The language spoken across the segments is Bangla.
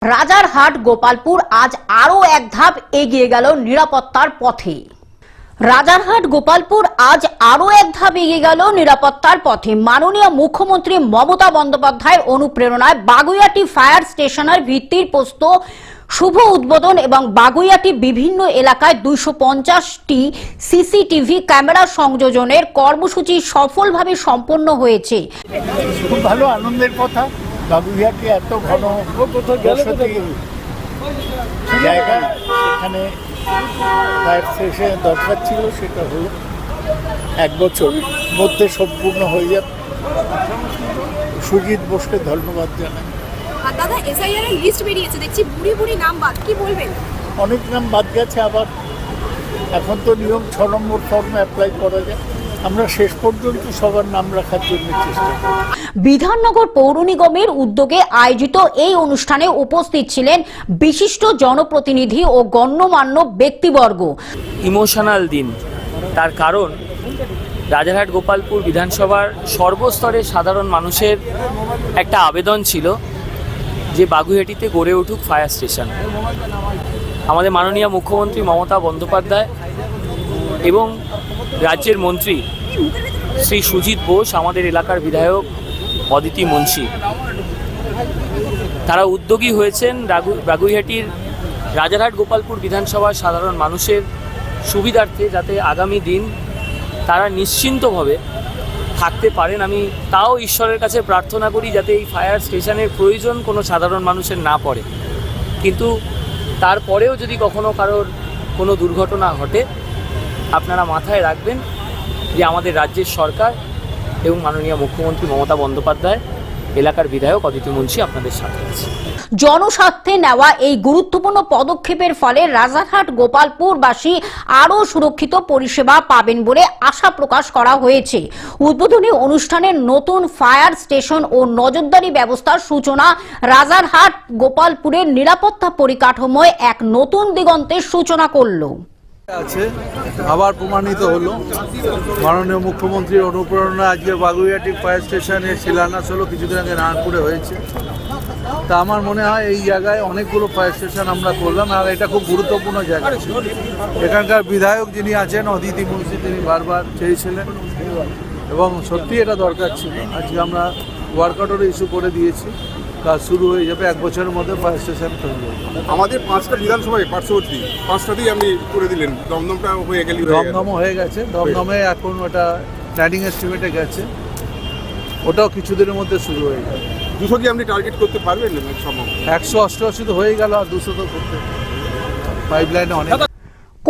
রাজারহাট গোপালপুর আজ আরো এক ধাপ এগিয়ে গেল নিরাপত্তার পথে। রাজারহাট গোপালপুর আজ আরো এক ধাপ এগিয়ে গেল নিরাপত্তার পথে। মাননীয় মুখ্যমন্ত্রী মমতা বন্দ্যোপাধ্যায়ের অনুপ্রেরণায় বাগুইআটি ফায়ার স্টেশনের ভিত্তির প্রস্তর শুভ উদ্বোধন এবং বাগুইআটি বিভিন্ন এলাকায় 250টি সিসিটিভি ক্যামেরা সংযোজনের কর্মসূচি সফলভাবে সম্পন্ন হয়েছে। খুব ভালো আনন্দের কথা। বাগুইআটি এত ঘন জায়গা, সেখানে ফায়ার স্টেশনের দরকার ছিল, সেটা হলো 1 বছর মধ্যে সম্পূর্ণ হয়ে যাবে। সুজিত বোসকে ধন্যবাদ জানাই। দাদা, এসআইআর এর লিস্ট বেরিয়েছে, দেখছি বুড়ি বুড়ি নাম বাদ, কি বলবেন? অনেক নাম বাদ গেছে, আবার এখন তো নিয়ম 6 নম্বর ফর্মে অ্যাপ্লাই করা যায়। আমরা শেষ পর্যন্ত সবার নাম রাখার জন্য চেষ্টা করি। বিধাননগর পৌর নিগমের উদ্যোগে আয়োজিত এই অনুষ্ঠানে উপস্থিত ছিলেন বিশিষ্ট জনপ্রতিনিধি ও গণ্যমান্য ব্যক্তিবর্গ। ইমোশনাল দিন, তার কারণ রাজারহাট গোপালপুর বিধানসভার সর্বস্তরের সাধারণ মানুষের একটা আবেদন ছিল যে বাগুইআটিতে গড়ে উঠুক ফায়ার স্টেশন। আমাদের মাননীয় মুখ্যমন্ত্রী মমতা বন্দ্যোপাধ্যায় এবং রাজ্যের মন্ত্রী শ্রী সুজিত বোস, আমাদের এলাকার বিধায়ক অদিতি মুন্সি, তারা উদ্যোগী হয়েছেন বাগুইআটির রাজারহাট গোপালপুর বিধানসভার সাধারণ মানুষের সুবিধার্থে, যাতে আগামী দিন তারা নিশ্চিন্তভাবে থাকতে পারেন। আমি তাও ঈশ্বরের কাছে প্রার্থনা করি যাতে এই ফায়ার স্টেশনের প্রয়োজন কোনো সাধারণ মানুষের না পড়ে, কিন্তু তারপরেও যদি কখনো কারোর কোনো দুর্ঘটনা ঘটে, আপনারা মাথায় রাখবেন যে আমাদের রাজ্যের সরকার এবং মাননীয় মুখ্যমন্ত্রী মমতা বন্দ্যোপাধ্যায়, এলাকার বিধায়ক অদিতি মুন্সি আপনাদের সাথে আছে। জনস্বার্থে নেওয়া এই গুরুত্বপূর্ণ পদক্ষেপের ফলে রাজারহাট গোপালপুরবাসী আরও সুরক্ষিত পরিষেবা পাবেন বলে আশা প্রকাশ করা হয়েছে। উদ্বোধনী অনুষ্ঠানের নতুন ফায়ার স্টেশন ও নজরদারি ব্যবস্থার সূচনা রাজারহাট গোপালপুরের নিরাপত্তা পরিকাঠামোয় এক নতুন দিগন্তের সূচনা করল। আছে আবার প্রমাণিত হলো মাননীয় মুখ্যমন্ত্রীর অনুপ্রেরণা আজকে বাগুইআটি ফায়ার স্টেশনের শিলান্যাস হলো, কিছুদিন আগে নারায়ণপুরে হয়েছে। তা আমার মনে হয় এই জায়গায় অনেকগুলো ফায়ার স্টেশন আমরা করলাম, আর এটা খুব গুরুত্বপূর্ণ জায়গা ছিল। এখানকার বিধায়ক যিনি আছেন অদিতি মুন্সি, তিনি বারবার চেয়েছিলেন এবং সত্যি এটা দরকার ছিল। আজকে আমরা ওয়ার্ক অর্ডার ইস্যু করে দিয়েছি, কাজ শুরু হয়ে যাবে। 1 বছরের মধ্যে ফায়ার স্টেশন তৈরি হবে। আমাদের 5টা বিধানসভায় পার্শ্ববর্তী 5টাতেই আপনি করে দিলেন। দমদমটা হয়ে গেল, দমদমও হয়ে গেছে। দমদমে এখন ওটা প্ল্যানিং এস্টিমেটে গেছে, ওটাও কিছুদিনের মধ্যে শুরু হয়ে যাবে। 200 কি আপনি টার্গেট করতে পারবেন? সম্ভব 188 তো হয়ে গেল, আর 200 তো করতে পাইপলাইনে অনেক।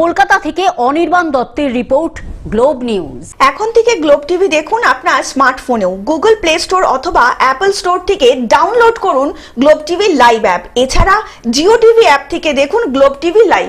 কলকাতা থেকে অনির্বাণ দত্তের রিপোর্ট, গ্লোব নিউজ। এখন থেকে গ্লোব টিভি দেখুন আপনার স্মার্টফোনেও। গুগল প্লে স্টোর অথবা অ্যাপল স্টোর থেকে ডাউনলোড করুন গ্লোব টিভি লাইভ অ্যাপ। এছাড়া জিও টিভি অ্যাপ থেকে দেখুন গ্লোব টিভি লাইভ।